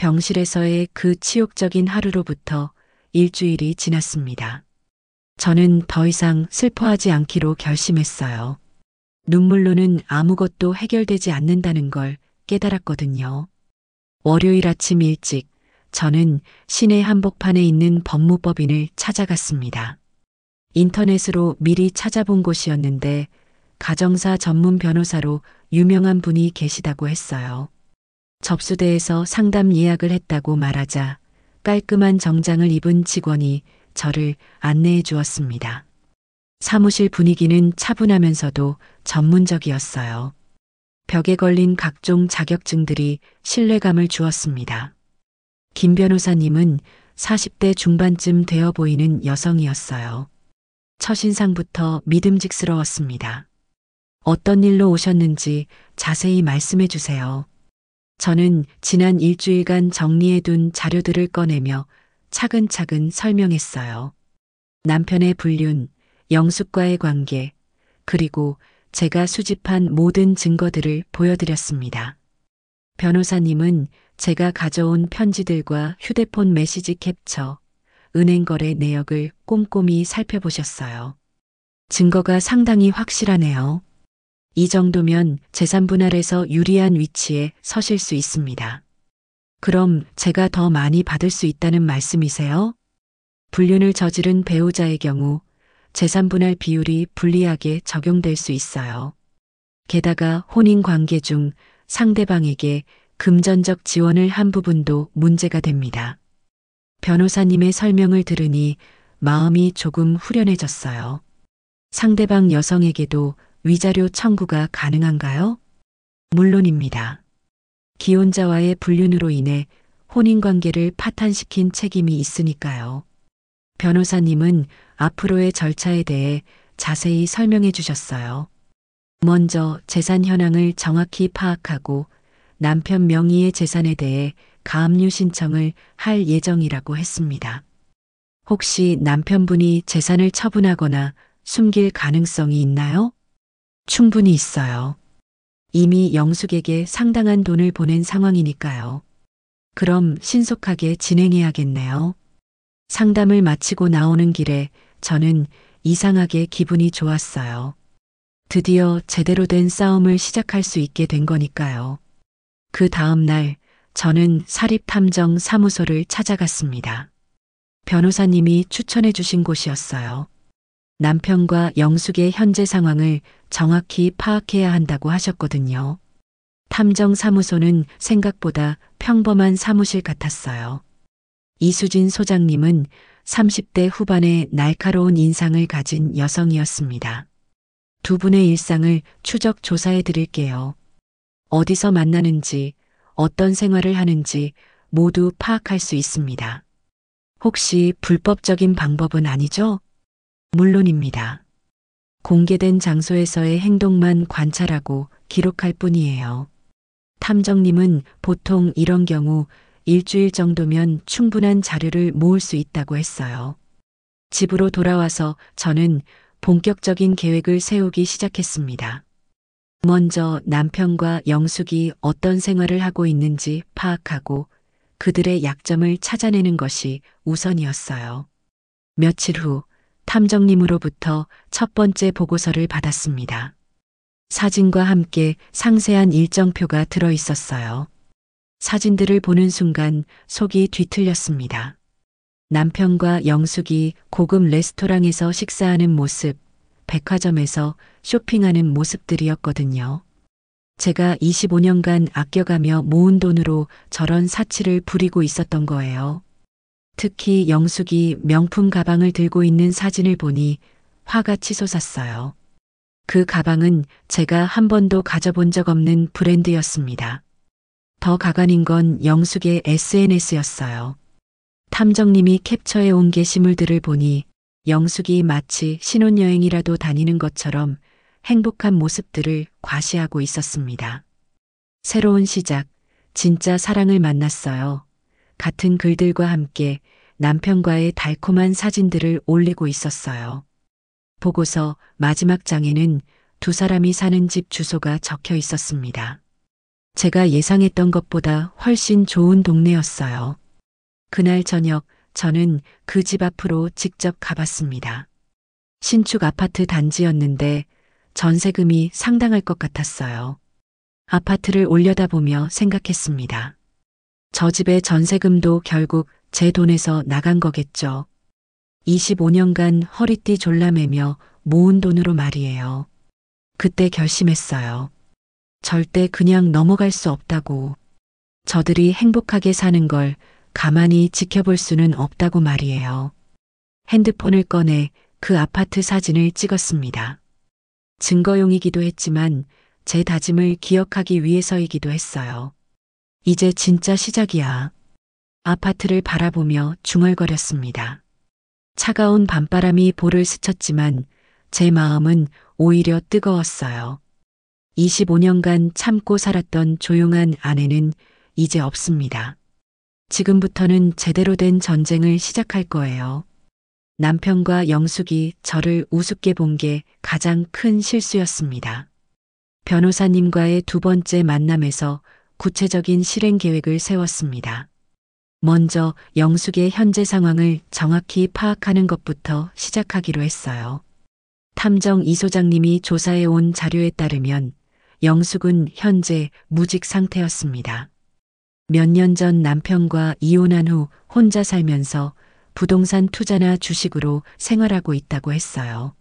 병실에서의 그 치욕적인 하루로부터 일주일이 지났습니다. 저는 더 이상 슬퍼하지 않기로 결심했어요. 눈물로는 아무것도 해결되지 않는다는 걸 깨달았거든요. 월요일 아침 일찍 저는 시내 한복판에 있는 법무법인을 찾아갔습니다. 인터넷으로 미리 찾아본 곳이었는데 가정사 전문 변호사로 유명한 분이 계시다고 했어요. 접수대에서 상담 예약을 했다고 말하자 깔끔한 정장을 입은 직원이 저를 안내해 주었습니다. 사무실 분위기는 차분하면서도 전문적이었어요. 벽에 걸린 각종 자격증들이 신뢰감을 주었습니다. 김 변호사님은 40대 중반쯤 되어 보이는 여성이었어요. 첫인상부터 믿음직스러웠습니다. 어떤 일로 오셨는지 자세히 말씀해 주세요. 저는 지난 일주일간 정리해둔 자료들을 꺼내며 차근차근 설명했어요. 남편의 불륜, 영숙과의 관계, 그리고 제가 수집한 모든 증거들을 보여드렸습니다. 변호사님은 제가 가져온 편지들과 휴대폰 메시지 캡처, 은행 거래 내역을 꼼꼼히 살펴보셨어요. 증거가 상당히 확실하네요. 이 정도면 재산 분할에서 유리한 위치에 서실 수 있습니다. 그럼 제가 더 많이 받을 수 있다는 말씀이세요? 불륜을 저지른 배우자의 경우 재산 분할 비율이 불리하게 적용될 수 있어요. 게다가 혼인 관계 중 상대방에게 금전적 지원을 한 부분도 문제가 됩니다. 변호사님의 설명을 들으니 마음이 조금 후련해졌어요. 상대방 여성에게도 위자료 청구가 가능한가요? 물론입니다. 기혼자와의 불륜으로 인해 혼인관계를 파탄시킨 책임이 있으니까요. 변호사님은 앞으로의 절차에 대해 자세히 설명해 주셨어요. 먼저 재산 현황을 정확히 파악하고 남편 명의의 재산에 대해 가압류 신청을 할 예정이라고 했습니다. 혹시 남편분이 재산을 처분하거나 숨길 가능성이 있나요? 충분히 있어요. 이미 영숙에게 상당한 돈을 보낸 상황이니까요. 그럼 신속하게 진행해야겠네요. 상담을 마치고 나오는 길에 저는 이상하게 기분이 좋았어요. 드디어 제대로 된 싸움을 시작할 수 있게 된 거니까요. 그 다음 날 저는 사립탐정 사무소를 찾아갔습니다. 변호사님이 추천해 주신 곳이었어요. 남편과 영숙의 현재 상황을 정확히 파악해야 한다고 하셨거든요. 탐정 사무소는 생각보다 평범한 사무실 같았어요. 이수진 소장님은 30대 후반의 날카로운 인상을 가진 여성이었습니다. 두 분의 일상을 추적 조사해 드릴게요. 어디서 만나는지, 어떤 생활을 하는지 모두 파악할 수 있습니다. 혹시 불법적인 방법은 아니죠? 물론입니다. 공개된 장소에서의 행동만 관찰하고 기록할 뿐이에요. 탐정님은 보통 이런 경우 일주일 정도면 충분한 자료를 모을 수 있다고 했어요. 집으로 돌아와서 저는 본격적인 계획을 세우기 시작했습니다. 먼저 남편과 영숙이 어떤 생활을 하고 있는지 파악하고 그들의 약점을 찾아내는 것이 우선이었어요. 며칠 후 탐정님으로부터 첫 번째 보고서를 받았습니다. 사진과 함께 상세한 일정표가 들어 있었어요. 사진들을 보는 순간 속이 뒤틀렸습니다. 남편과 영숙이 고급 레스토랑에서 식사하는 모습, 백화점에서 쇼핑하는 모습들이었거든요. 제가 25년간 아껴가며 모은 돈으로 저런 사치를 부리고 있었던 거예요. 특히 영숙이 명품 가방을 들고 있는 사진을 보니 화가 치솟았어요. 그 가방은 제가 한 번도 가져본 적 없는 브랜드였습니다. 더 가관인 건 영숙의 SNS였어요. 탐정님이 캡처해 온 게시물들을 보니 영숙이 마치 신혼여행이라도 다니는 것처럼 행복한 모습들을 과시하고 있었습니다. 새로운 시작, 진짜 사랑을 만났어요. 같은 글들과 함께 남편과의 달콤한 사진들을 올리고 있었어요. 보고서 마지막 장에는 두 사람이 사는 집 주소가 적혀 있었습니다. 제가 예상했던 것보다 훨씬 좋은 동네였어요. 그날 저녁 저는 그 집 앞으로 직접 가봤습니다. 신축 아파트 단지였는데 전세금이 상당할 것 같았어요. 아파트를 올려다보며 생각했습니다. 저 집의 전세금도 결국 제 돈에서 나간 거겠죠. 25년간 허리띠 졸라매며 모은 돈으로 말이에요. 그때 결심했어요. 절대 그냥 넘어갈 수 없다고. 저들이 행복하게 사는 걸 가만히 지켜볼 수는 없다고 말이에요. 핸드폰을 꺼내 그 아파트 사진을 찍었습니다. 증거용이기도 했지만 제 다짐을 기억하기 위해서이기도 했어요. 이제 진짜 시작이야. 아파트를 바라보며 중얼거렸습니다. 차가운 밤바람이 볼을 스쳤지만 제 마음은 오히려 뜨거웠어요. 25년간 참고 살았던 조용한 아내는 이제 없습니다. 지금부터는 제대로 된 전쟁을 시작할 거예요. 남편과 영숙이 저를 우습게 본 게 가장 큰 실수였습니다. 변호사님과의 두 번째 만남에서 구체적인 실행 계획을 세웠습니다. 먼저 영숙의 현재 상황을 정확히 파악하는 것부터 시작하기로 했어요. 탐정 이 소장님이 조사해 온 자료에 따르면 영숙은 현재 무직 상태였습니다. 몇 년 전 남편과 이혼한 후 혼자 살면서 부동산 투자나 주식으로 생활하고 있다고 했어요.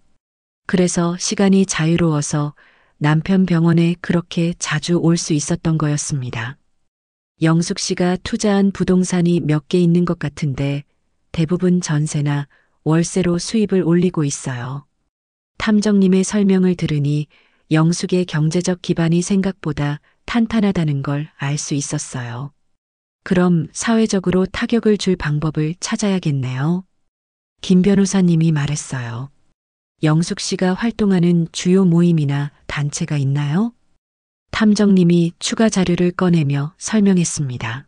그래서 시간이 자유로워서 남편 병원에 그렇게 자주 올 수 있었던 거였습니다. 영숙 씨가 투자한 부동산이 몇 개 있는 것 같은데 대부분 전세나 월세로 수입을 올리고 있어요. 탐정님의 설명을 들으니 영숙의 경제적 기반이 생각보다 탄탄하다는 걸 알 수 있었어요. 그럼 사회적으로 타격을 줄 방법을 찾아야겠네요. 김 변호사님이 말했어요. 영숙 씨가 활동하는 주요 모임이나 단체가 있나요? 탐정님이 추가 자료를 꺼내며 설명했습니다.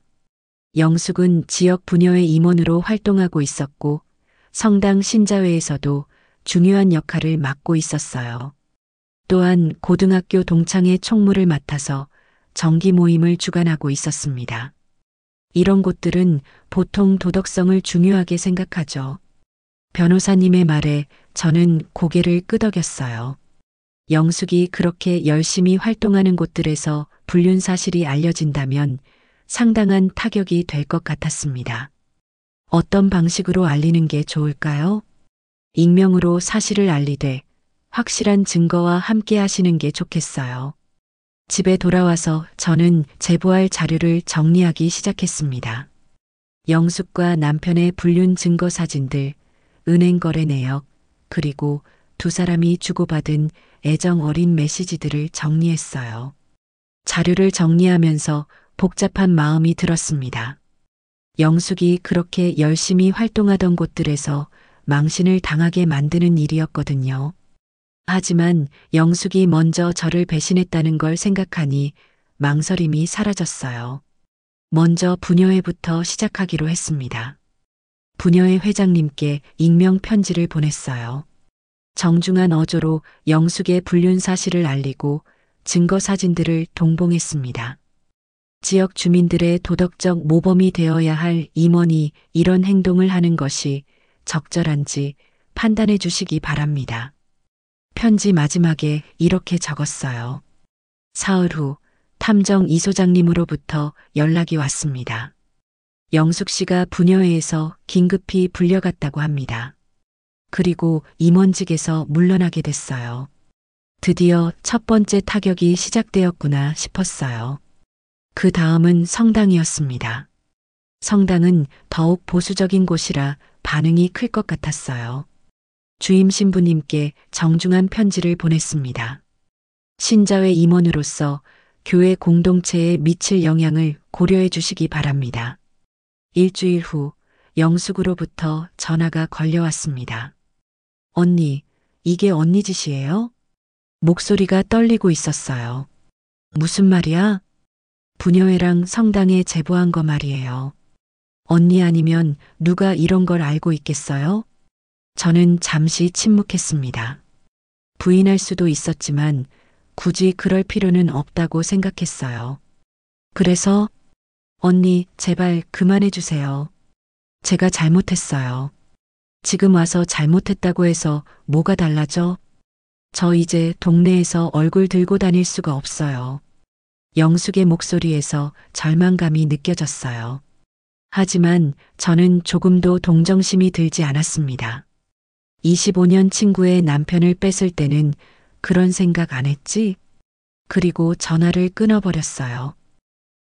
영숙은 지역 부녀의 임원으로 활동하고 있었고 성당 신자회에서도 중요한 역할을 맡고 있었어요. 또한 고등학교 동창회 총무를 맡아서 정기 모임을 주관하고 있었습니다. 이런 곳들은 보통 도덕성을 중요하게 생각하죠. 변호사님의 말에 저는 고개를 끄덕였어요. 영숙이 그렇게 열심히 활동하는 곳들에서 불륜 사실이 알려진다면 상당한 타격이 될 것 같았습니다. 어떤 방식으로 알리는 게 좋을까요? 익명으로 사실을 알리되 확실한 증거와 함께 하시는 게 좋겠어요. 집에 돌아와서 저는 제보할 자료를 정리하기 시작했습니다. 영숙과 남편의 불륜 증거 사진들, 은행 거래 내역, 그리고 두 사람이 주고받은 애정 어린 메시지들을 정리했어요. 자료를 정리하면서 복잡한 마음이 들었습니다. 영숙이 그렇게 열심히 활동하던 곳들에서 망신을 당하게 만드는 일이었거든요. 하지만 영숙이 먼저 저를 배신했다는 걸 생각하니 망설임이 사라졌어요. 먼저 부녀회부터 시작하기로 했습니다. 부녀회 회장님께 익명 편지를 보냈어요. 정중한 어조로 영숙의 불륜 사실을 알리고 증거 사진들을 동봉했습니다. 지역 주민들의 도덕적 모범이 되어야 할 임원이 이런 행동을 하는 것이 적절한지 판단해 주시기 바랍니다. 편지 마지막에 이렇게 적었어요. 사흘 후 탐정 이 소장님으로부터 연락이 왔습니다. 영숙 씨가 부녀회에서 긴급히 불려갔다고 합니다. 그리고 임원직에서 물러나게 됐어요. 드디어 첫 번째 타격이 시작되었구나 싶었어요. 그 다음은 성당이었습니다. 성당은 더욱 보수적인 곳이라 반응이 클 것 같았어요. 주임 신부님께 정중한 편지를 보냈습니다. 신자회 임원으로서 교회 공동체에 미칠 영향을 고려해 주시기 바랍니다. 일주일 후 영숙으로부터 전화가 걸려왔습니다. 언니, 이게 언니 짓이에요? 목소리가 떨리고 있었어요. 무슨 말이야? 부녀회랑 성당에 제보한 거 말이에요. 언니 아니면 누가 이런 걸 알고 있겠어요? 저는 잠시 침묵했습니다. 부인할 수도 있었지만 굳이 그럴 필요는 없다고 생각했어요. 그래서 언니, 제발 그만해 주세요. 제가 잘못했어요. 지금 와서 잘못했다고 해서 뭐가 달라져? 저 이제 동네에서 얼굴 들고 다닐 수가 없어요. 영숙의 목소리에서 절망감이 느껴졌어요. 하지만 저는 조금도 동정심이 들지 않았습니다. 25년 친구의 남편을 뺏을 때는 그런 생각 안 했지? 그리고 전화를 끊어버렸어요.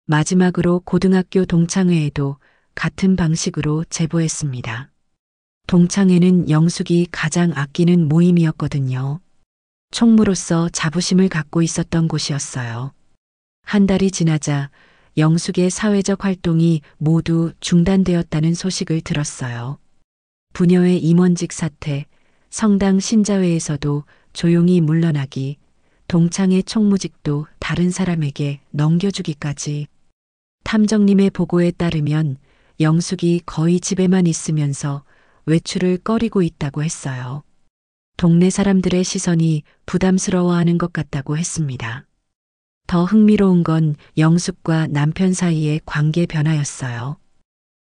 마지막으로 고등학교 동창회에도 같은 방식으로 제보했습니다. 동창회는 영숙이 가장 아끼는 모임이었거든요. 총무로서 자부심을 갖고 있었던 곳이었어요. 한 달이 지나자 영숙의 사회적 활동이 모두 중단되었다는 소식을 들었어요. 부녀의 임원직 사퇴, 성당 신자회에서도 조용히 물러나기, 동창회 총무직도 다른 사람에게 넘겨주기까지. 탐정님의 보고에 따르면 영숙이 거의 집에만 있으면서 외출을 꺼리고 있다고 했어요. 동네 사람들의 시선이 부담스러워하는 것 같다고 했습니다. 더 흥미로운 건 영숙과 남편 사이의 관계 변화였어요.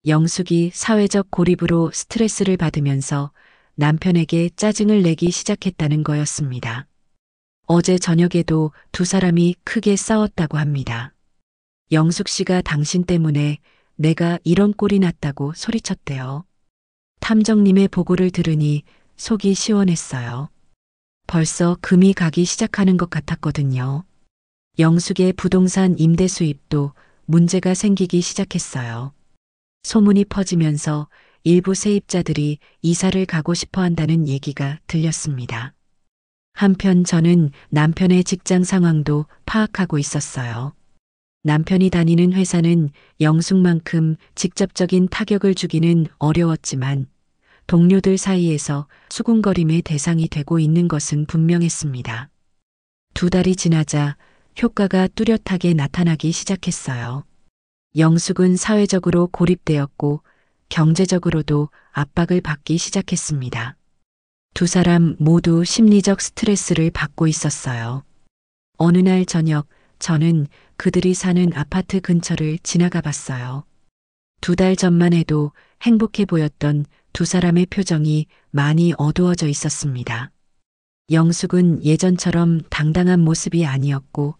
영숙이 사회적 고립으로 스트레스를 받으면서 남편에게 짜증을 내기 시작했다는 거였습니다. 어제 저녁에도 두 사람이 크게 싸웠다고 합니다. 영숙 씨가 당신 때문에 내가 이런 꼴이 났다고 소리쳤대요. 탐정님의 보고를 들으니 속이 시원했어요. 벌써 금이 가기 시작하는 것 같았거든요. 영숙의 부동산 임대 수입도 문제가 생기기 시작했어요. 소문이 퍼지면서 일부 세입자들이 이사를 가고 싶어 한다는 얘기가 들렸습니다. 한편 저는 남편의 직장 상황도 파악하고 있었어요. 남편이 다니는 회사는 영숙만큼 직접적인 타격을 주기는 어려웠지만 동료들 사이에서 수군거림의 대상이 되고 있는 것은 분명했습니다. 두 달이 지나자 효과가 뚜렷하게 나타나기 시작했어요. 영숙은 사회적으로 고립되었고 경제적으로도 압박을 받기 시작했습니다. 두 사람 모두 심리적 스트레스를 받고 있었어요. 어느 날 저녁 저는 그들이 사는 아파트 근처를 지나가 봤어요. 두 달 전만 해도 행복해 보였던 두 사람의 표정이 많이 어두워져 있었습니다. 영숙은 예전처럼 당당한 모습이 아니었고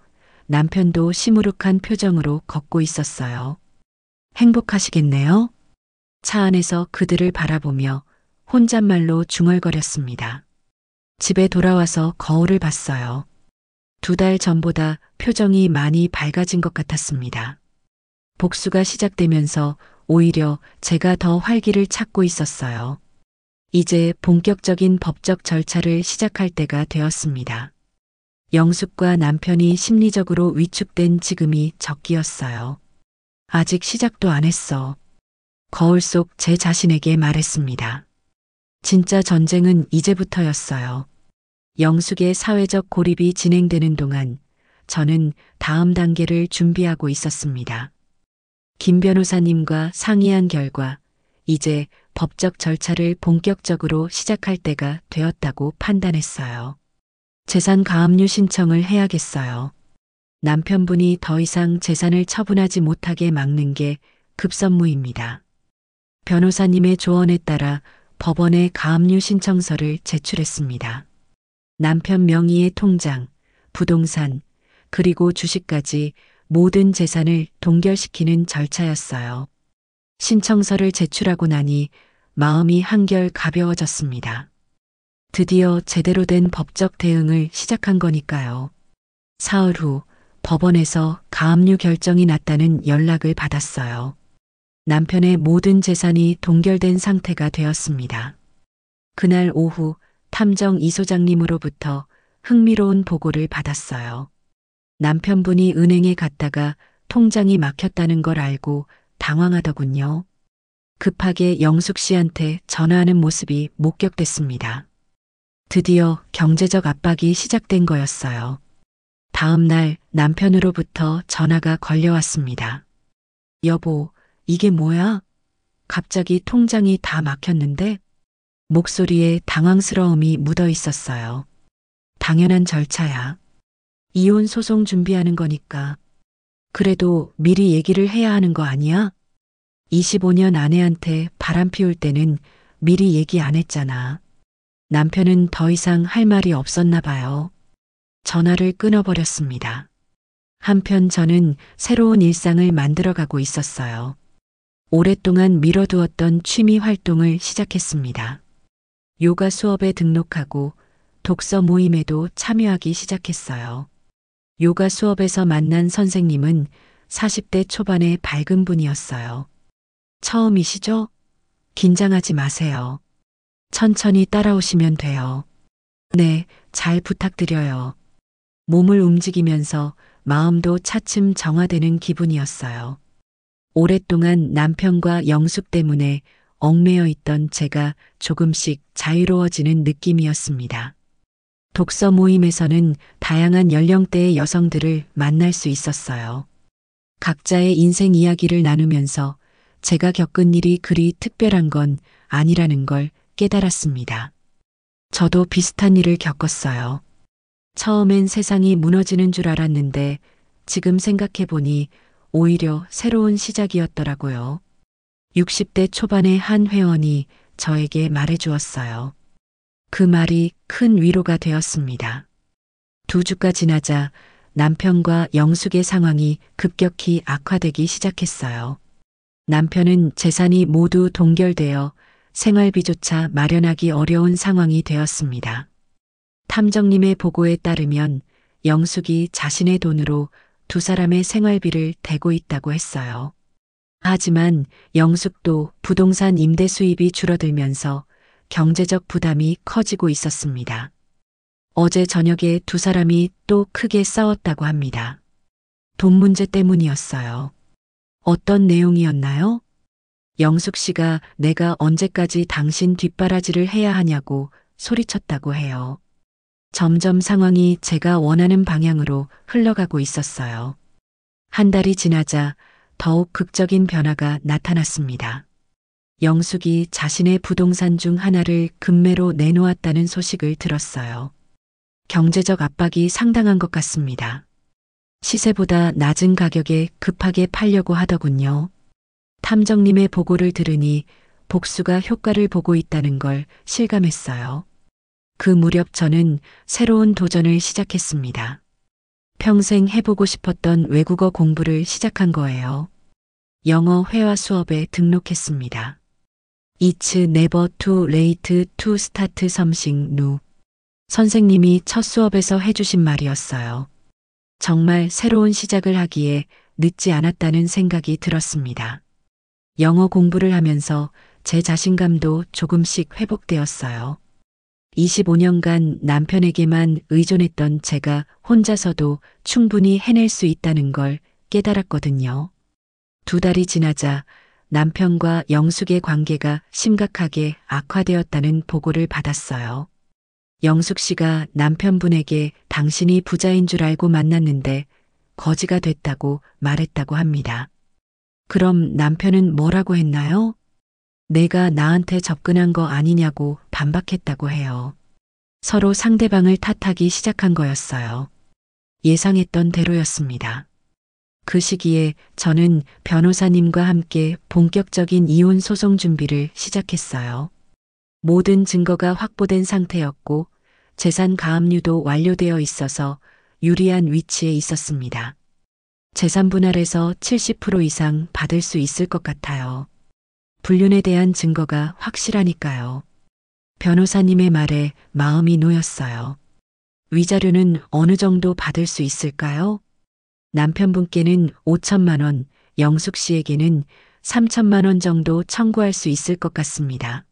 남편도 시무룩한 표정으로 걷고 있었어요. 행복하시겠네요? 차 안에서 그들을 바라보며 혼잣말로 중얼거렸습니다. 집에 돌아와서 거울을 봤어요. 두 달 전보다 표정이 많이 밝아진 것 같았습니다. 복수가 시작되면서 오히려 제가 더 활기를 찾고 있었어요. 이제 본격적인 법적 절차를 시작할 때가 되었습니다. 영숙과 남편이 심리적으로 위축된 지금이 적기였어요. 아직 시작도 안 했어. 거울 속 제 자신에게 말했습니다. 진짜 전쟁은 이제부터였어요. 영숙의 사회적 고립이 진행되는 동안 저는 다음 단계를 준비하고 있었습니다. 김 변호사님과 상의한 결과 이제 법적 절차를 본격적으로 시작할 때가 되었다고 판단했어요. 재산 가압류 신청을 해야겠어요. 남편분이 더 이상 재산을 처분하지 못하게 막는 게 급선무입니다. 변호사님의 조언에 따라 법원에 가압류 신청서를 제출했습니다. 남편 명의의 통장, 부동산, 그리고 주식까지 모든 재산을 동결시키는 절차였어요. 신청서를 제출하고 나니 마음이 한결 가벼워졌습니다. 드디어 제대로 된 법적 대응을 시작한 거니까요. 사흘 후 법원에서 가압류 결정이 났다는 연락을 받았어요. 남편의 모든 재산이 동결된 상태가 되었습니다. 그날 오후 탐정 이 소장님으로부터 흥미로운 보고를 받았어요. 남편분이 은행에 갔다가 통장이 막혔다는 걸 알고 당황하더군요. 급하게 영숙 씨한테 전화하는 모습이 목격됐습니다. 드디어 경제적 압박이 시작된 거였어요. 다음 날 남편으로부터 전화가 걸려왔습니다. 여보, 이게 뭐야? 갑자기 통장이 다 막혔는데? 목소리에 당황스러움이 묻어 있었어요. 당연한 절차야. 이혼 소송 준비하는 거니까. 그래도 미리 얘기를 해야 하는 거 아니야? 25년 아내한테 바람 피울 때는 미리 얘기 안 했잖아. 남편은 더 이상 할 말이 없었나 봐요. 전화를 끊어버렸습니다. 한편 저는 새로운 일상을 만들어가고 있었어요. 오랫동안 미뤄두었던 취미 활동을 시작했습니다. 요가 수업에 등록하고 독서 모임에도 참여하기 시작했어요. 요가 수업에서 만난 선생님은 40대 초반의 밝은 분이었어요. 처음이시죠? 긴장하지 마세요. 천천히 따라오시면 돼요. 네, 잘 부탁드려요. 몸을 움직이면서 마음도 차츰 정화되는 기분이었어요. 오랫동안 남편과 영숙 때문에 얽매여 있던 제가 조금씩 자유로워지는 느낌이었습니다. 독서 모임에서는 다양한 연령대의 여성들을 만날 수 있었어요. 각자의 인생 이야기를 나누면서 제가 겪은 일이 그리 특별한 건 아니라는 걸 깨달았습니다. 저도 비슷한 일을 겪었어요. 처음엔 세상이 무너지는 줄 알았는데 지금 생각해보니 오히려 새로운 시작이었더라고요. 60대 초반의 한 회원이 저에게 말해주었어요. 그 말이 큰 위로가 되었습니다. 2주가 지나자 남편과 영숙의 상황이 급격히 악화되기 시작했어요. 남편은 재산이 모두 동결되어 생활비조차 마련하기 어려운 상황이 되었습니다. 탐정님의 보고에 따르면 영숙이 자신의 돈으로 2사람의 생활비를 대고 있다고 했어요. 하지만 영숙도 부동산 임대 수입이 줄어들면서 경제적 부담이 커지고 있었습니다. 어제 저녁에 2사람이 또 크게 싸웠다고 합니다. 돈 문제 때문이었어요. 어떤 내용이었나요? 영숙 씨가 내가 언제까지 당신 뒷바라지를 해야 하냐고 소리쳤다고 해요. 점점 상황이 제가 원하는 방향으로 흘러가고 있었어요. 한 달이 지나자 더욱 극적인 변화가 나타났습니다. 영숙이 자신의 부동산 중 하나를 급매로 내놓았다는 소식을 들었어요. 경제적 압박이 상당한 것 같습니다. 시세보다 낮은 가격에 급하게 팔려고 하더군요. 탐정님의 보고를 들으니 복수가 효과를 보고 있다는 걸 실감했어요. 그 무렵 저는 새로운 도전을 시작했습니다. 평생 해보고 싶었던 외국어 공부를 시작한 거예요. 영어 회화 수업에 등록했습니다. It's never too late to start something new. 선생님이 첫 수업에서 해주신 말이었어요. 정말 새로운 시작을 하기에 늦지 않았다는 생각이 들었습니다. 영어 공부를 하면서 제 자신감도 조금씩 회복되었어요. 25년간 남편에게만 의존했던 제가 혼자서도 충분히 해낼 수 있다는 걸 깨달았거든요. 2달이 지나자 남편과 영숙의 관계가 심각하게 악화되었다는 보고를 받았어요. 영숙 씨가 남편분에게 당신이 부자인 줄 알고 만났는데 거지가 됐다고 말했다고 합니다. 그럼 남편은 뭐라고 했나요? 내가 나한테 접근한 거 아니냐고 반박했다고 해요. 서로 상대방을 탓하기 시작한 거였어요. 예상했던 대로였습니다. 그 시기에 저는 변호사님과 함께 본격적인 이혼 소송 준비를 시작했어요. 모든 증거가 확보된 상태였고 재산 가압류도 완료되어 있어서 유리한 위치에 있었습니다. 재산 분할에서 70% 이상 받을 수 있을 것 같아요. 불륜에 대한 증거가 확실하니까요. 변호사님의 말에 마음이 놓였어요. 위자료는 어느 정도 받을 수 있을까요? 남편분께는 5천만 원, 영숙 씨에게는 3천만 원 정도 청구할 수 있을 것 같습니다.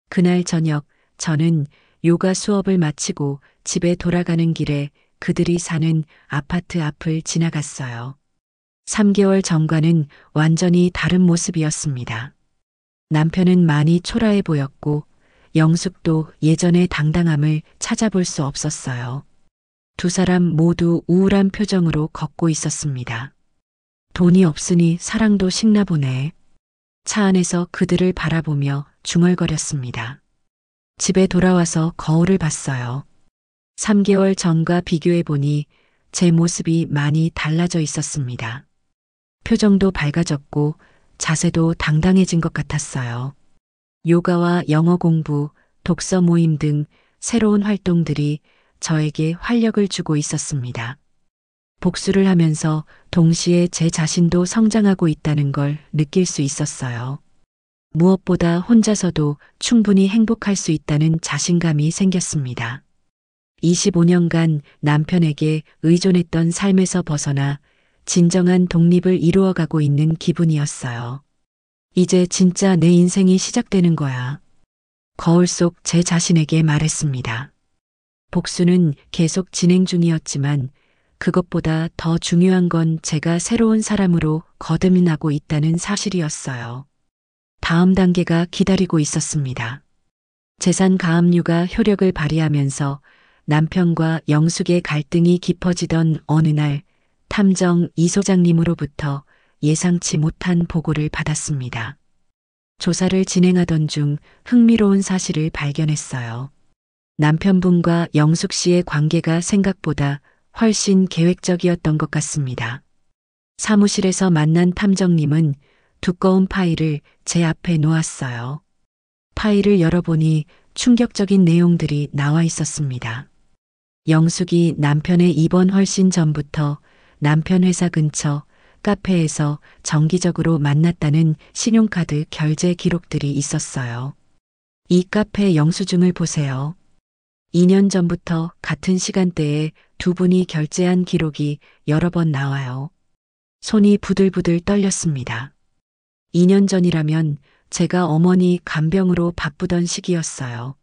그날 저녁 저는 요가 수업을 마치고 집에 돌아가는 길에 그들이 사는 아파트 앞을 지나갔어요. 3개월 전과는 완전히 다른 모습이었습니다. 남편은 많이 초라해 보였고 영숙도 예전의 당당함을 찾아볼 수 없었어요. 2사람 모두 우울한 표정으로 걷고 있었습니다. 돈이 없으니 사랑도 식나 보네. 차 안에서 그들을 바라보며 중얼거렸습니다. 집에 돌아와서 거울을 봤어요. 3개월 전과 비교해 보니 제 모습이 많이 달라져 있었습니다. 표정도 밝아졌고 자세도 당당해진 것 같았어요. 요가와 영어 공부, 독서 모임 등 새로운 활동들이 저에게 활력을 주고 있었습니다. 복수를 하면서 동시에 제 자신도 성장하고 있다는 걸 느낄 수 있었어요. 무엇보다 혼자서도 충분히 행복할 수 있다는 자신감이 생겼습니다. 25년간 남편에게 의존했던 삶에서 벗어나 진정한 독립을 이루어가고 있는 기분이었어요. 이제 진짜 내 인생이 시작되는 거야. 거울 속 제 자신에게 말했습니다. 복수는 계속 진행 중이었지만 그것보다 더 중요한 건 제가 새로운 사람으로 거듭나고 있다는 사실이었어요. 다음 단계가 기다리고 있었습니다. 재산 가압류가 효력을 발휘하면서 남편과 영숙의 갈등이 깊어지던 어느 날 탐정 이 소장님으로부터 예상치 못한 보고를 받았습니다. 조사를 진행하던 중 흥미로운 사실을 발견했어요. 남편분과 영숙 씨의 관계가 생각보다 훨씬 계획적이었던 것 같습니다. 사무실에서 만난 탐정님은 두꺼운 파일을 제 앞에 놓았어요. 파일을 열어보니 충격적인 내용들이 나와 있었습니다. 영숙이 남편의 입원 훨씬 전부터 남편 회사 근처 카페에서 정기적으로 만났다는 신용카드 결제 기록들이 있었어요. 이 카페 영수증을 보세요. 2년 전부터 같은 시간대에 두 분이 결제한 기록이 여러 번 나와요. 손이 부들부들 떨렸습니다. 2년 전이라면 제가 어머니 간병으로 바쁘던 시기였어요.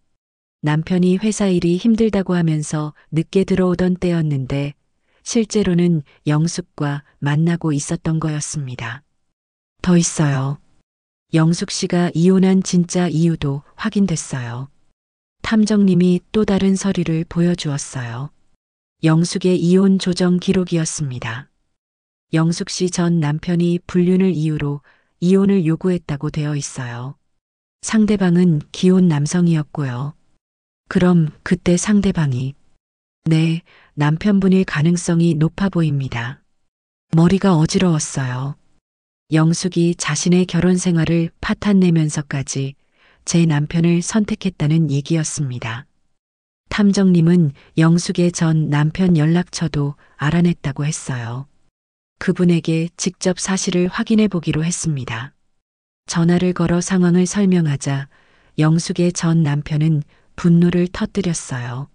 남편이 회사 일이 힘들다고 하면서 늦게 들어오던 때였는데 실제로는 영숙과 만나고 있었던 거였습니다. 더 있어요. 영숙 씨가 이혼한 진짜 이유도 확인됐어요. 탐정님이 또 다른 서류를 보여주었어요. 영숙의 이혼 조정 기록이었습니다. 영숙 씨 전 남편이 불륜을 이유로 이혼을 요구했다고 되어 있어요. 상대방은 기혼 남성이었고요. 그럼 그때 상대방이 네, 남편분일 가능성이 높아 보입니다. 머리가 어지러웠어요. 영숙이 자신의 결혼 생활을 파탄내면서까지 제 남편을 선택했다는 얘기였습니다. 탐정님은 영숙의 전 남편 연락처도 알아냈다고 했어요. 그분에게 직접 사실을 확인해 보기로 했습니다. 전화를 걸어 상황을 설명하자 영숙의 전 남편은 분노를 터뜨렸어요.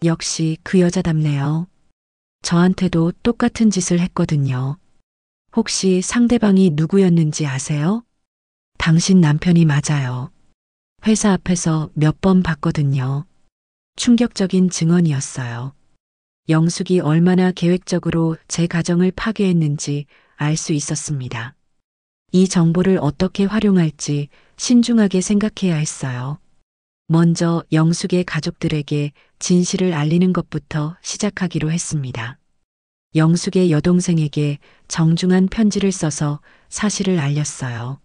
역시 그 여자답네요. 저한테도 똑같은 짓을 했거든요. 혹시 상대방이 누구였는지 아세요? 당신 남편이 맞아요. 회사 앞에서 몇 번 봤거든요. 충격적인 증언이었어요. 영숙이 얼마나 계획적으로 제 가정을 파괴했는지 알 수 있었습니다. 이 정보를 어떻게 활용할지 신중하게 생각해야 했어요. 먼저 영숙의 가족들에게 진실을 알리는 것부터 시작하기로 했습니다. 영숙의 여동생에게 정중한 편지를 써서 사실을 알렸어요.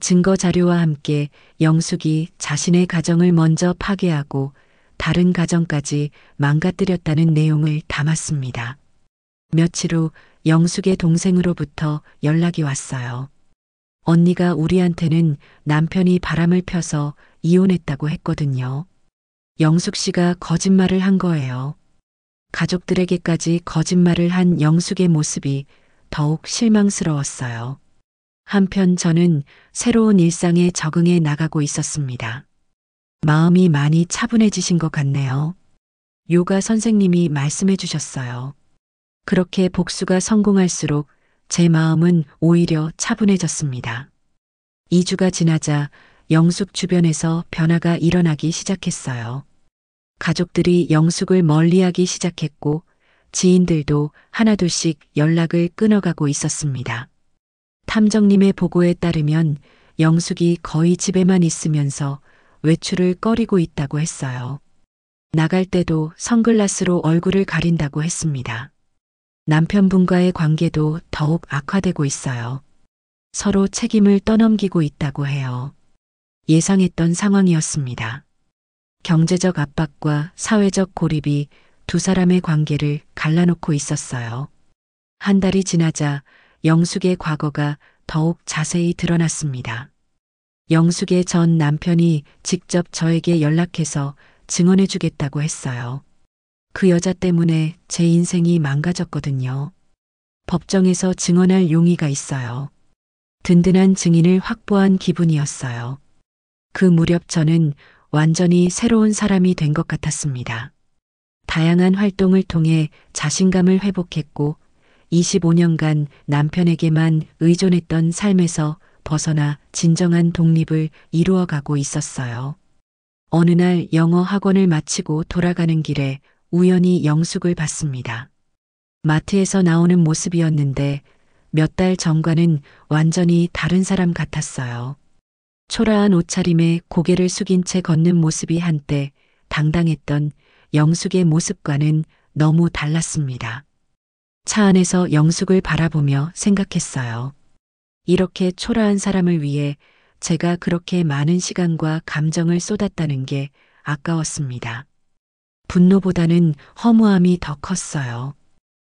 증거 자료와 함께 영숙이 자신의 가정을 먼저 파괴하고 다른 가정까지 망가뜨렸다는 내용을 담았습니다. 며칠 후 영숙의 동생으로부터 연락이 왔어요. 언니가 우리한테는 남편이 바람을 펴서 이혼했다고 했거든요. 영숙 씨가 거짓말을 한 거예요. 가족들에게까지 거짓말을 한 영숙의 모습이 더욱 실망스러웠어요. 한편 저는 새로운 일상에 적응해 나가고 있었습니다. 마음이 많이 차분해지신 것 같네요. 요가 선생님이 말씀해 주셨어요. 그렇게 복수가 성공할수록 제 마음은 오히려 차분해졌습니다. 2주가 지나자 영숙 주변에서 변화가 일어나기 시작했어요. 가족들이 영숙을 멀리하기 시작했고 지인들도 하나둘씩 연락을 끊어가고 있었습니다. 탐정님의 보고에 따르면 영숙이 거의 집에만 있으면서 외출을 꺼리고 있다고 했어요. 나갈 때도 선글라스로 얼굴을 가린다고 했습니다. 남편분과의 관계도 더욱 악화되고 있어요. 서로 책임을 떠넘기고 있다고 해요. 예상했던 상황이었습니다. 경제적 압박과 사회적 고립이 두 사람의 관계를 갈라놓고 있었어요. 한 달이 지나자 영숙의 과거가 더욱 자세히 드러났습니다. 영숙의 전 남편이 직접 저에게 연락해서 증언해 주겠다고 했어요. 그 여자 때문에 제 인생이 망가졌거든요. 법정에서 증언할 용의가 있어요. 든든한 증인을 확보한 기분이었어요. 그 무렵 저는 완전히 새로운 사람이 된 것 같았습니다. 다양한 활동을 통해 자신감을 회복했고 25년간 남편에게만 의존했던 삶에서 벗어나 진정한 독립을 이루어가고 있었어요. 어느 날 영어 학원을 마치고 돌아가는 길에 우연히 영숙을 봤습니다. 마트에서 나오는 모습이었는데 몇 달 전과는 완전히 다른 사람 같았어요. 초라한 옷차림에 고개를 숙인 채 걷는 모습이 한때 당당했던 영숙의 모습과는 너무 달랐습니다. 차 안에서 영숙을 바라보며 생각했어요. 이렇게 초라한 사람을 위해 제가 그렇게 많은 시간과 감정을 쏟았다는 게 아까웠습니다. 분노보다는 허무함이 더 컸어요.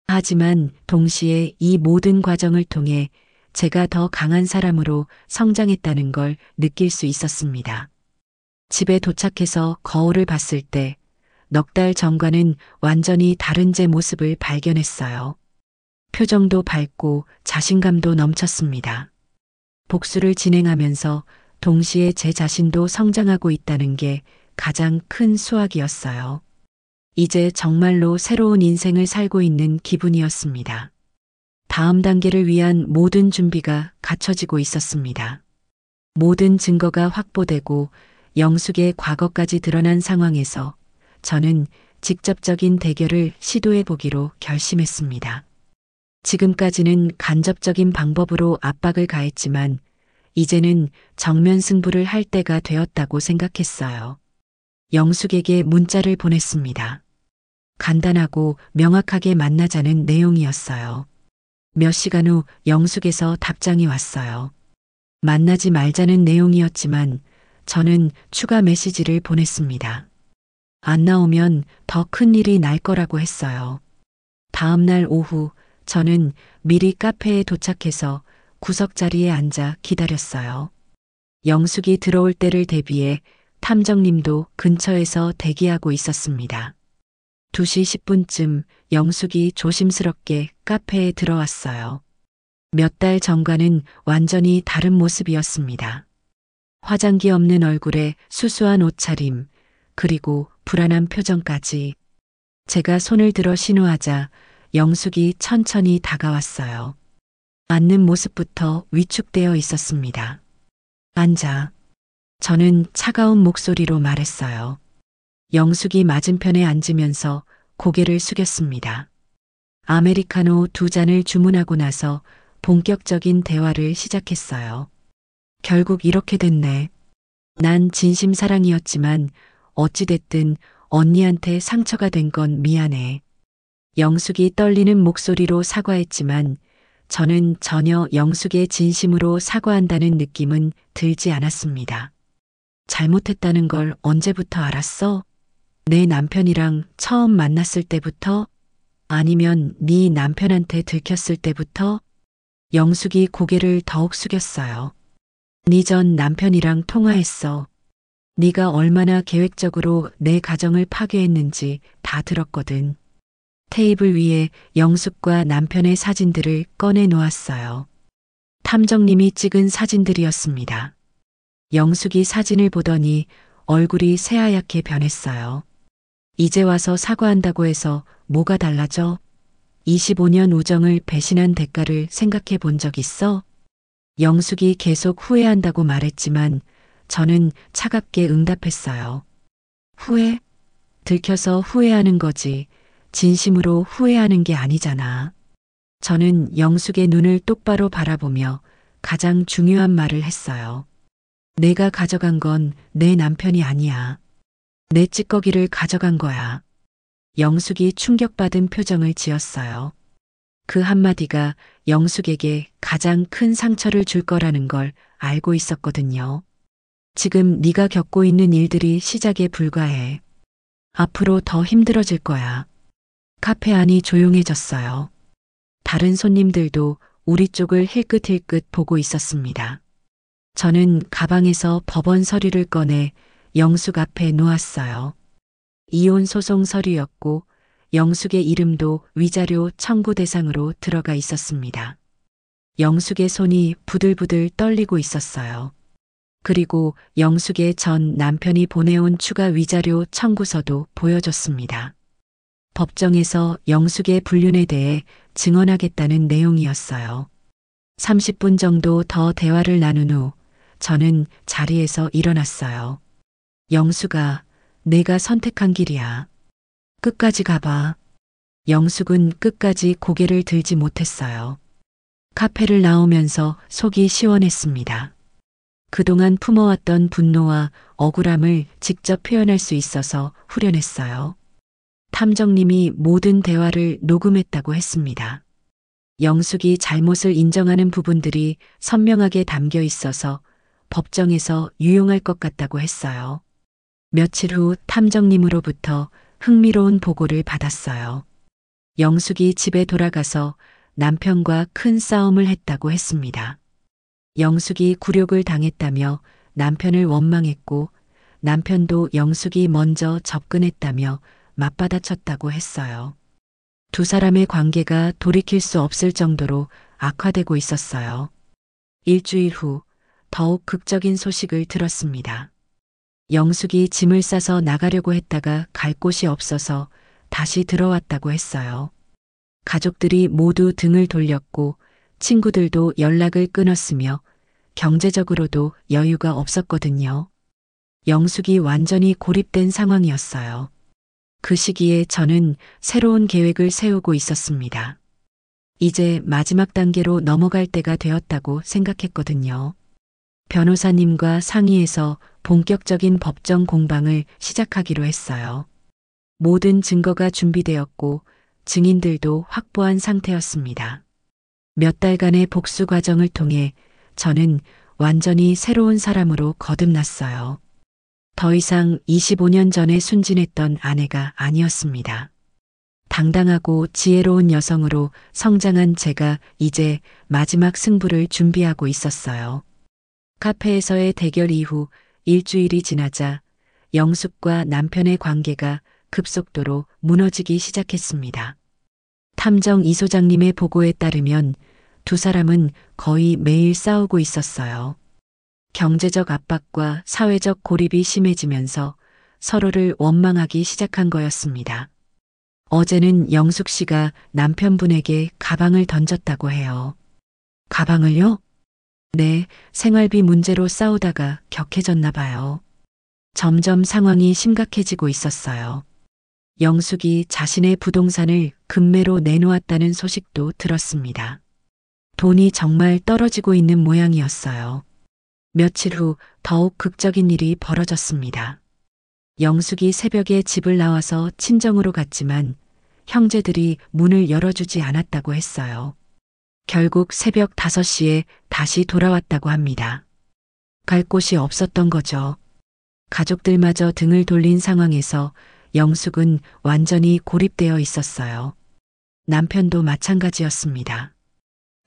하지만 동시에 이 모든 과정을 통해 제가 더 강한 사람으로 성장했다는 걸 느낄 수 있었습니다. 집에 도착해서 거울을 봤을 때 넉 달 전과는 완전히 다른 제 모습을 발견했어요. 표정도 밝고 자신감도 넘쳤습니다. 복수를 진행하면서 동시에 제 자신도 성장하고 있다는 게 가장 큰 수확이었어요. 이제 정말로 새로운 인생을 살고 있는 기분이었습니다. 다음 단계를 위한 모든 준비가 갖춰지고 있었습니다. 모든 증거가 확보되고 영숙의 과거까지 드러난 상황에서 저는 직접적인 대결을 시도해 보기로 결심했습니다. 지금까지는 간접적인 방법으로 압박을 가했지만 이제는 정면 승부를 할 때가 되었다고 생각했어요. 영숙에게 문자를 보냈습니다. 간단하고 명확하게 만나자는 내용이었어요. 몇 시간 후 영숙에서 답장이 왔어요. 만나지 말자는 내용이었지만 저는 추가 메시지를 보냈습니다. 안 나오면 더 큰 일이 날 거라고 했어요. 다음 날 오후 저는 미리 카페에 도착해서 구석 자리에 앉아 기다렸어요. 영숙이 들어올 때를 대비해 탐정님도 근처에서 대기하고 있었습니다. 2시 10분쯤 영숙이 조심스럽게 카페에 들어왔어요. 몇 달 전과는 완전히 다른 모습이었습니다. 화장기 없는 얼굴에 수수한 옷차림, 그리고 불안한 표정까지. 제가 손을 들어 신호하자 영숙이 천천히 다가왔어요. 앉는 모습부터 위축되어 있었습니다. 앉아. 저는 차가운 목소리로 말했어요. 영숙이 맞은편에 앉으면서 고개를 숙였습니다. 아메리카노 2잔을 주문하고 나서 본격적인 대화를 시작했어요. 결국 이렇게 됐네. 난 진심 사랑이었지만 어찌됐든 언니한테 상처가 된 건 미안해. 영숙이 떨리는 목소리로 사과했지만 저는 전혀 영숙의 진심으로 사과한다는 느낌은 들지 않았습니다. 잘못했다는 걸 언제부터 알았어? 내 남편이랑 처음 만났을 때부터? 아니면 네 남편한테 들켰을 때부터? 영숙이 고개를 더욱 숙였어요. 네 전 남편이랑 통화했어. 네가 얼마나 계획적으로 내 가정을 파괴했는지 다 들었거든. 테이블 위에 영숙과 남편의 사진들을 꺼내 놓았어요. 탐정님이 찍은 사진들이었습니다. 영숙이 사진을 보더니 얼굴이 새하얗게 변했어요. 이제 와서 사과한다고 해서 뭐가 달라져? 25년 우정을 배신한 대가를 생각해 본 적 있어? 영숙이 계속 후회한다고 말했지만 저는 차갑게 응답했어요. 후회? 들켜서 후회하는 거지. 진심으로 후회하는 게 아니잖아. 저는 영숙의 눈을 똑바로 바라보며 가장 중요한 말을 했어요. 내가 가져간 건 내 남편이 아니야. 내 찌꺼기를 가져간 거야. 영숙이 충격받은 표정을 지었어요. 그 한마디가 영숙에게 가장 큰 상처를 줄 거라는 걸 알고 있었거든요. 지금 네가 겪고 있는 일들이 시작에 불과해. 앞으로 더 힘들어질 거야. 카페 안이 조용해졌어요. 다른 손님들도 우리 쪽을 힐끗힐끗 보고 있었습니다. 저는 가방에서 법원 서류를 꺼내 영숙 앞에 놓았어요. 이혼 소송 서류였고 영숙의 이름도 위자료 청구 대상으로 들어가 있었습니다. 영숙의 손이 부들부들 떨리고 있었어요. 그리고 영숙의 전 남편이 보내온 추가 위자료 청구서도 보여줬습니다. 법정에서 영숙의 불륜에 대해 증언하겠다는 내용이었어요. 30분 정도 더 대화를 나눈 후 저는 자리에서 일어났어요. 영숙아, 내가 선택한 길이야. 끝까지 가봐. 영숙은 끝까지 고개를 들지 못했어요. 카페를 나오면서 속이 시원했습니다. 그동안 품어왔던 분노와 억울함을 직접 표현할 수 있어서 후련했어요. 탐정님이 모든 대화를 녹음했다고 했습니다. 영숙이 잘못을 인정하는 부분들이 선명하게 담겨 있어서 법정에서 유용할 것 같다고 했어요. 며칠 후 탐정님으로부터 흥미로운 보고를 받았어요. 영숙이 집에 돌아가서 남편과 큰 싸움을 했다고 했습니다. 영숙이 굴욕을 당했다며 남편을 원망했고 남편도 영숙이 먼저 접근했다며 맞받아쳤다고 했어요. 두 사람의 관계가 돌이킬 수 없을 정도로 악화되고 있었어요. 일주일 후 더욱 극적인 소식을 들었습니다. 영숙이 짐을 싸서 나가려고 했다가 갈 곳이 없어서 다시 들어왔다고 했어요. 가족들이 모두 등을 돌렸고 친구들도 연락을 끊었으며 경제적으로도 여유가 없었거든요. 영숙이 완전히 고립된 상황이었어요. 그 시기에 저는 새로운 계획을 세우고 있었습니다. 이제 마지막 단계로 넘어갈 때가 되었다고 생각했거든요. 변호사님과 상의해서 본격적인 법정 공방을 시작하기로 했어요. 모든 증거가 준비되었고 증인들도 확보한 상태였습니다. 몇 달간의 복수 과정을 통해 저는 완전히 새로운 사람으로 거듭났어요. 더 이상 25년 전에 순진했던 아내가 아니었습니다. 당당하고 지혜로운 여성으로 성장한 제가 이제 마지막 승부를 준비하고 있었어요. 카페에서의 대결 이후 일주일이 지나자 영숙과 남편의 관계가 급속도로 무너지기 시작했습니다. 탐정 이 소장님의 보고에 따르면 두 사람은 거의 매일 싸우고 있었어요. 경제적 압박과 사회적 고립이 심해지면서 서로를 원망하기 시작한 거였습니다. 어제는 영숙 씨가 남편분에게 가방을 던졌다고 해요. 가방을요? 네, 생활비 문제로 싸우다가 격해졌나 봐요. 점점 상황이 심각해지고 있었어요. 영숙이 자신의 부동산을 급매로 내놓았다는 소식도 들었습니다. 돈이 정말 떨어지고 있는 모양이었어요. 며칠 후 더욱 극적인 일이 벌어졌습니다. 영숙이 새벽에 집을 나와서 친정으로 갔지만 형제들이 문을 열어주지 않았다고 했어요. 결국 새벽 5시에 다시 돌아왔다고 합니다. 갈 곳이 없었던 거죠. 가족들마저 등을 돌린 상황에서 영숙은 완전히 고립되어 있었어요. 남편도 마찬가지였습니다.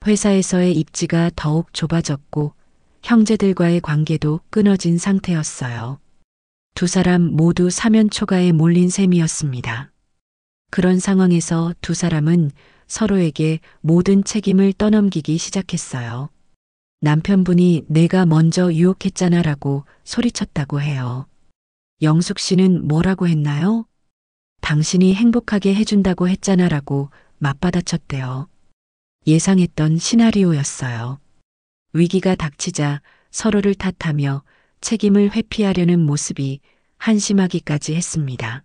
회사에서의 입지가 더욱 좁아졌고 형제들과의 관계도 끊어진 상태였어요. 두 사람 모두 사면초가에 몰린 셈이었습니다. 그런 상황에서 두 사람은 서로에게 모든 책임을 떠넘기기 시작했어요. 남편분이 내가 먼저 유혹했잖아라고 소리쳤다고 해요. 영숙 씨는 뭐라고 했나요? 당신이 행복하게 해준다고 했잖아라고 맞받아쳤대요. 예상했던 시나리오였어요. 위기가 닥치자 서로를 탓하며 책임을 회피하려는 모습이 한심하기까지 했습니다.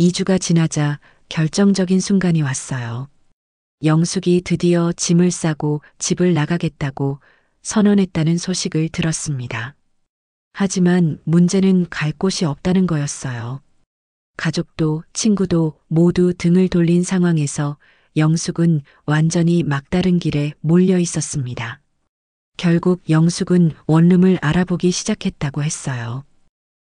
2주가 지나자 결정적인 순간이 왔어요. 영숙이 드디어 짐을 싸고 집을 나가겠다고 선언했다는 소식을 들었습니다. 하지만 문제는 갈 곳이 없다는 거였어요. 가족도 친구도 모두 등을 돌린 상황에서 영숙은 완전히 막다른 길에 몰려 있었습니다. 결국 영숙은 원룸을 알아보기 시작했다고 했어요.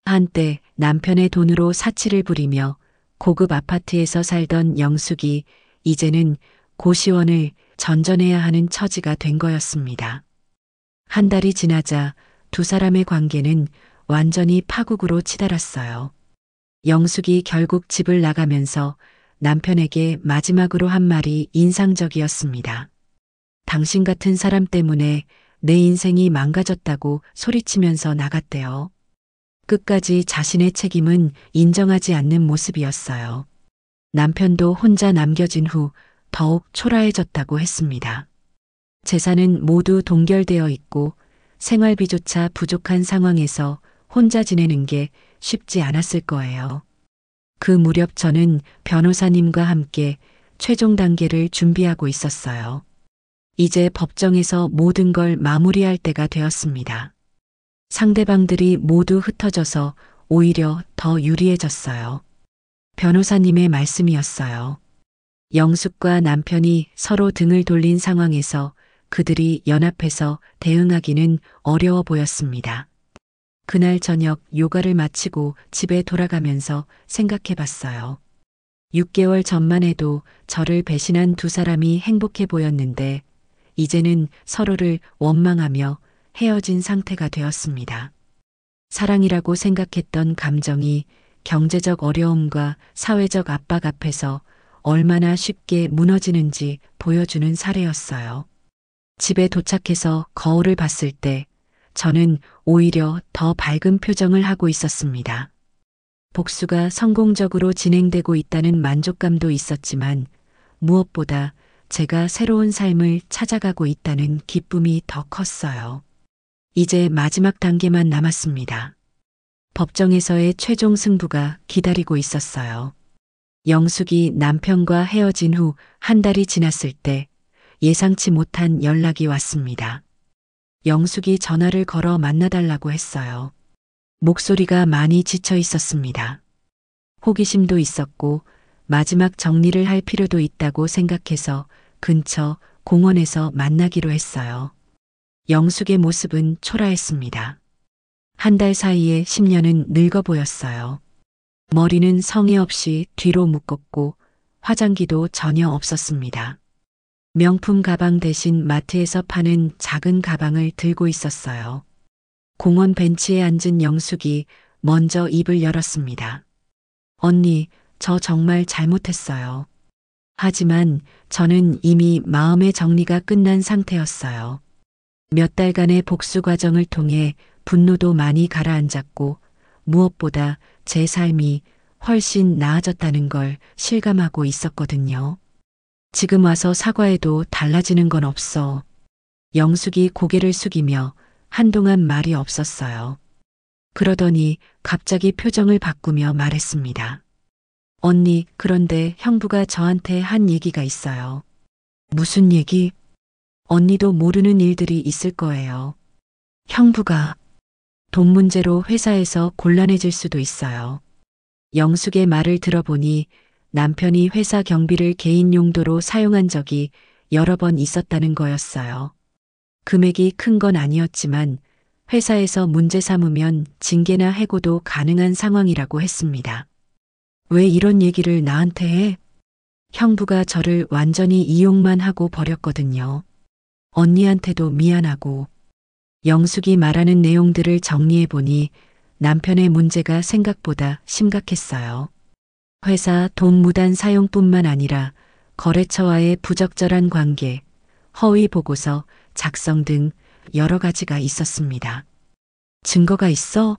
한때 남편의 돈으로 사치를 부리며 고급 아파트에서 살던 영숙이 이제는 고시원을 전전해야 하는 처지가 된 거였습니다. 한 달이 지나자 두 사람의 관계는 완전히 파국으로 치달았어요. 영숙이 결국 집을 나가면서 남편에게 마지막으로 한 말이 인상적이었습니다. 당신 같은 사람 때문에 내 인생이 망가졌다고 소리치면서 나갔대요. 끝까지 자신의 책임은 인정하지 않는 모습이었어요. 남편도 혼자 남겨진 후 더욱 초라해졌다고 했습니다. 재산은 모두 동결되어 있고 생활비조차 부족한 상황에서 혼자 지내는 게 쉽지 않았을 거예요. 그 무렵 저는 변호사님과 함께 최종 단계를 준비하고 있었어요. 이제 법정에서 모든 걸 마무리할 때가 되었습니다. 상대방들이 모두 흩어져서 오히려 더 유리해졌어요. 변호사님의 말씀이었어요. 영숙과 남편이 서로 등을 돌린 상황에서 그들이 연합해서 대응하기는 어려워 보였습니다. 그날 저녁 요가를 마치고 집에 돌아가면서 생각해 봤어요. 6개월 전만 해도 저를 배신한 두 사람이 행복해 보였는데 이제는 서로를 원망하며 헤어진 상태가 되었습니다. 사랑이라고 생각했던 감정이 경제적 어려움과 사회적 압박 앞에서 얼마나 쉽게 무너지는지 보여주는 사례였어요. 집에 도착해서 거울을 봤을 때 저는 오히려 더 밝은 표정을 하고 있었습니다. 복수가 성공적으로 진행되고 있다는 만족감도 있었지만 무엇보다 제가 새로운 삶을 찾아가고 있다는 기쁨이 더 컸어요. 이제 마지막 단계만 남았습니다. 법정에서의 최종 승부가 기다리고 있었어요. 영숙이 남편과 헤어진 후 한 달이 지났을 때 예상치 못한 연락이 왔습니다. 영숙이 전화를 걸어 만나달라고 했어요. 목소리가 많이 지쳐 있었습니다. 호기심도 있었고 마지막 정리를 할 필요도 있다고 생각해서 근처 공원에서 만나기로 했어요. 영숙의 모습은 초라했습니다. 한 달 사이에 10년은 늙어 보였어요. 머리는 성의 없이 뒤로 묶었고 화장기도 전혀 없었습니다. 명품 가방 대신 마트에서 파는 작은 가방을 들고 있었어요. 공원 벤치에 앉은 영숙이 먼저 입을 열었습니다. 언니, 저 정말 잘못했어요. 하지만 저는 이미 마음의 정리가 끝난 상태였어요. 몇 달간의 복수 과정을 통해 분노도 많이 가라앉았고 무엇보다 제 삶이 훨씬 나아졌다는 걸 실감하고 있었거든요. 지금 와서 사과해도 달라지는 건 없어. 영숙이 고개를 숙이며 한동안 말이 없었어요. 그러더니 갑자기 표정을 바꾸며 말했습니다. 언니, 그런데 형부가 저한테 한 얘기가 있어요. 무슨 얘기? 언니도 모르는 일들이 있을 거예요. 형부가 돈 문제로 회사에서 곤란해질 수도 있어요. 영숙의 말을 들어보니 남편이 회사 경비를 개인 용도로 사용한 적이 여러 번 있었다는 거였어요. 금액이 큰 건 아니었지만 회사에서 문제 삼으면 징계나 해고도 가능한 상황이라고 했습니다. 왜 이런 얘기를 나한테 해? 형부가 저를 완전히 이용만 하고 버렸거든요. 언니한테도 미안하고. 영숙이 말하는 내용들을 정리해보니 남편의 문제가 생각보다 심각했어요. 회사 돈 무단 사용뿐만 아니라 거래처와의 부적절한 관계, 허위 보고서 작성 등 여러 가지가 있었습니다. 증거가 있어?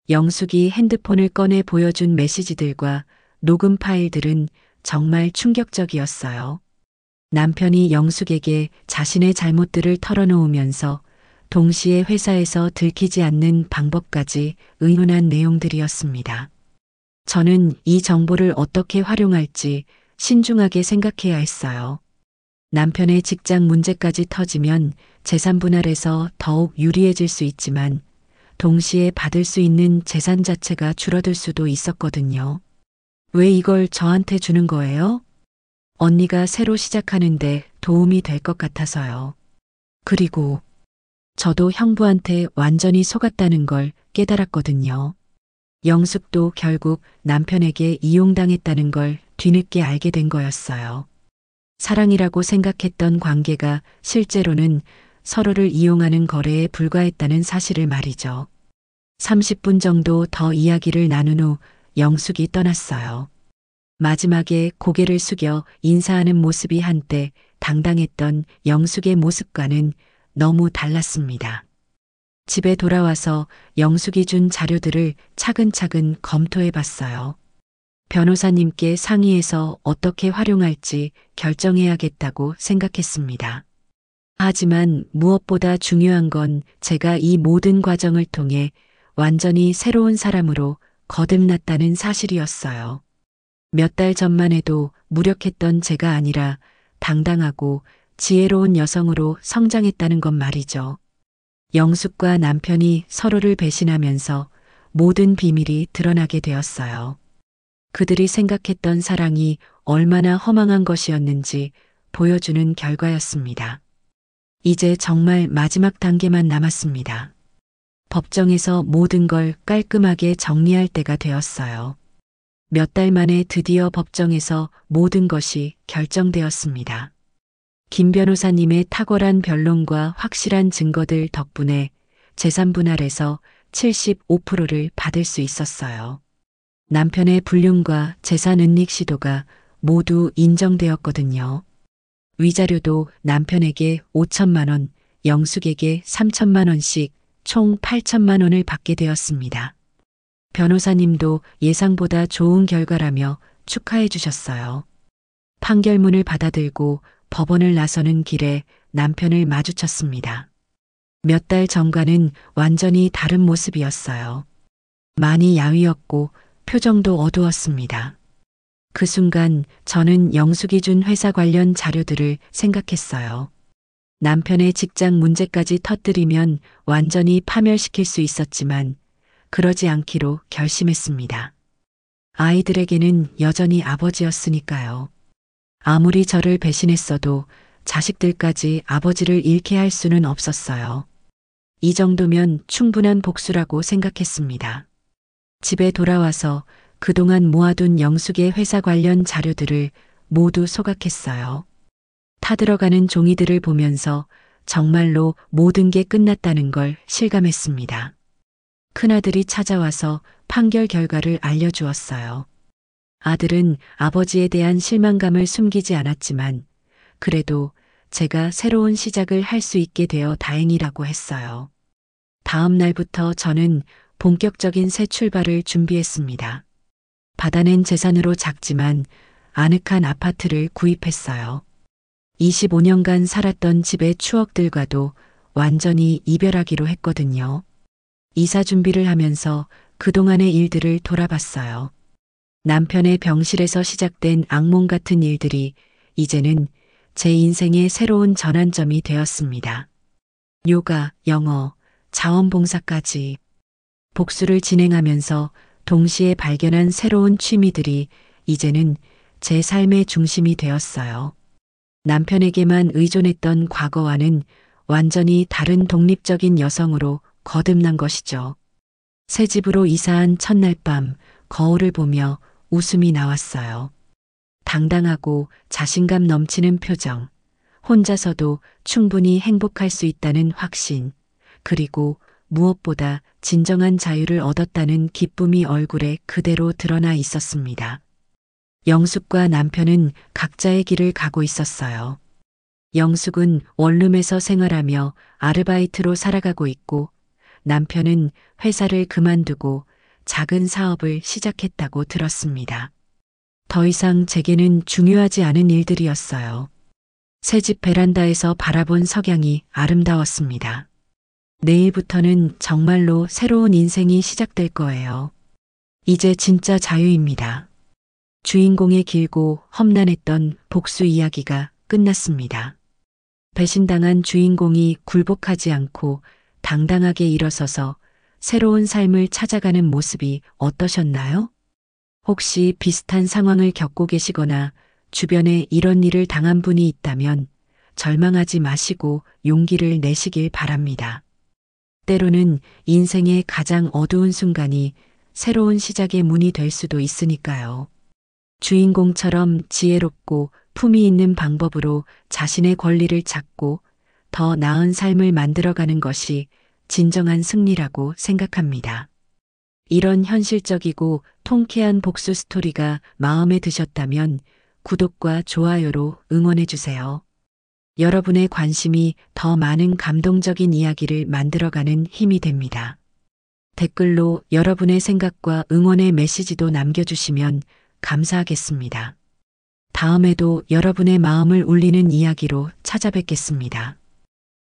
영숙이 핸드폰을 꺼내 보여준 메시지들과 녹음 파일들은 정말 충격적이었어요. 남편이 영숙에게 자신의 잘못들을 털어놓으면서 동시에 회사에서 들키지 않는 방법까지 의논한 내용들이었습니다. 저는 이 정보를 어떻게 활용할지 신중하게 생각해야 했어요. 남편의 직장 문제까지 터지면 재산 분할에서 더욱 유리해질 수 있지만 동시에 받을 수 있는 재산 자체가 줄어들 수도 있었거든요. 왜 이걸 저한테 주는 거예요? 언니가 새로 시작하는데 도움이 될 것 같아서요. 그리고 저도 형부한테 완전히 속았다는 걸 깨달았거든요. 영숙도 결국 남편에게 이용당했다는 걸 뒤늦게 알게 된 거였어요. 사랑이라고 생각했던 관계가 실제로는 서로를 이용하는 거래에 불과했다는 사실을 말이죠. 30분 정도 더 이야기를 나눈 후 영숙이 떠났어요. 마지막에 고개를 숙여 인사하는 모습이 한때 당당했던 영숙의 모습과는 너무 달랐습니다. 집에 돌아와서 영숙이 준 자료들을 차근차근 검토해 봤어요. 변호사님께 상의해서 어떻게 활용할지 결정해야겠다고 생각했습니다. 하지만 무엇보다 중요한 건 제가 이 모든 과정을 통해 완전히 새로운 사람으로 거듭났다는 사실이었어요. 몇 달 전만 해도 무력했던 제가 아니라 당당하고 지혜로운 여성으로 성장했다는 것 말이죠. 영숙과 남편이 서로를 배신하면서 모든 비밀이 드러나게 되었어요. 그들이 생각했던 사랑이 얼마나 허망한 것이었는지 보여주는 결과였습니다. 이제 정말 마지막 단계만 남았습니다. 법정에서 모든 걸 깔끔하게 정리할 때가 되었어요. 몇 달 만에 드디어 법정에서 모든 것이 결정되었습니다. 김 변호사님의 탁월한 변론과 확실한 증거들 덕분에 재산 분할에서 75%를 받을 수 있었어요. 남편의 불륜과 재산 은닉 시도가 모두 인정되었거든요. 위자료도 남편에게 5천만 원, 영숙에게 3천만 원씩 총 8천만 원을 받게 되었습니다. 변호사님도 예상보다 좋은 결과라며 축하해 주셨어요. 판결문을 받아들고 법원을 나서는 길에 남편을 마주쳤습니다. 몇 달 전과는 완전히 다른 모습이었어요. 많이 야위었고 표정도 어두웠습니다. 그 순간 저는 영숙이 준 회사 관련 자료들을 생각했어요. 남편의 직장 문제까지 터뜨리면 완전히 파멸시킬 수 있었지만 그러지 않기로 결심했습니다. 아이들에게는 여전히 아버지였으니까요. 아무리 저를 배신했어도 자식들까지 아버지를 잃게 할 수는 없었어요. 이 정도면 충분한 복수라고 생각했습니다. 집에 돌아와서 그동안 모아둔 영숙의 회사 관련 자료들을 모두 소각했어요. 타들어가는 종이들을 보면서 정말로 모든 게 끝났다는 걸 실감했습니다. 큰아들이 찾아와서 판결 결과를 알려주었어요. 아들은 아버지에 대한 실망감을 숨기지 않았지만 그래도 제가 새로운 시작을 할 수 있게 되어 다행이라고 했어요. 다음 날부터 저는 본격적인 새 출발을 준비했습니다. 받아낸 재산으로 작지만 아늑한 아파트를 구입했어요. 25년간 살았던 집의 추억들과도 완전히 이별하기로 했거든요. 이사 준비를 하면서 그동안의 일들을 돌아봤어요. 남편의 병실에서 시작된 악몽 같은 일들이 이제는 제 인생의 새로운 전환점이 되었습니다. 요가, 영어, 자원봉사까지 복수를 진행하면서 동시에 발견한 새로운 취미들이 이제는 제 삶의 중심이 되었어요. 남편에게만 의존했던 과거와는 완전히 다른 독립적인 여성으로 거듭난 것이죠. 새 집으로 이사한 첫날 밤 거울을 보며 웃음이 나왔어요. 당당하고 자신감 넘치는 표정, 혼자서도 충분히 행복할 수 있다는 확신, 그리고 무엇보다 진정한 자유를 얻었다는 기쁨이 얼굴에 그대로 드러나 있었습니다. 영숙과 남편은 각자의 길을 가고 있었어요. 영숙은 원룸에서 생활하며 아르바이트로 살아가고 있고 남편은 회사를 그만두고 작은 사업을 시작했다고 들었습니다. 더 이상 제게는 중요하지 않은 일들이었어요. 새집 베란다에서 바라본 석양이 아름다웠습니다. 내일부터는 정말로 새로운 인생이 시작될 거예요. 이제 진짜 자유입니다. 주인공의 길고 험난했던 복수 이야기가 끝났습니다. 배신당한 주인공이 굴복하지 않고 당당하게 일어서서 새로운 삶을 찾아가는 모습이 어떠셨나요? 혹시 비슷한 상황을 겪고 계시거나 주변에 이런 일을 당한 분이 있다면 절망하지 마시고 용기를 내시길 바랍니다. 때로는 인생의 가장 어두운 순간이 새로운 시작의 문이 될 수도 있으니까요. 주인공처럼 지혜롭고 품위 있는 방법으로 자신의 권리를 찾고 더 나은 삶을 만들어가는 것이 진정한 승리라고 생각합니다. 이런 현실적이고 통쾌한 복수 스토리가 마음에 드셨다면 구독과 좋아요로 응원해주세요. 여러분의 관심이 더 많은 감동적인 이야기를 만들어가는 힘이 됩니다. 댓글로 여러분의 생각과 응원의 메시지도 남겨주시면 감사하겠습니다. 다음에도 여러분의 마음을 울리는 이야기로 찾아뵙겠습니다.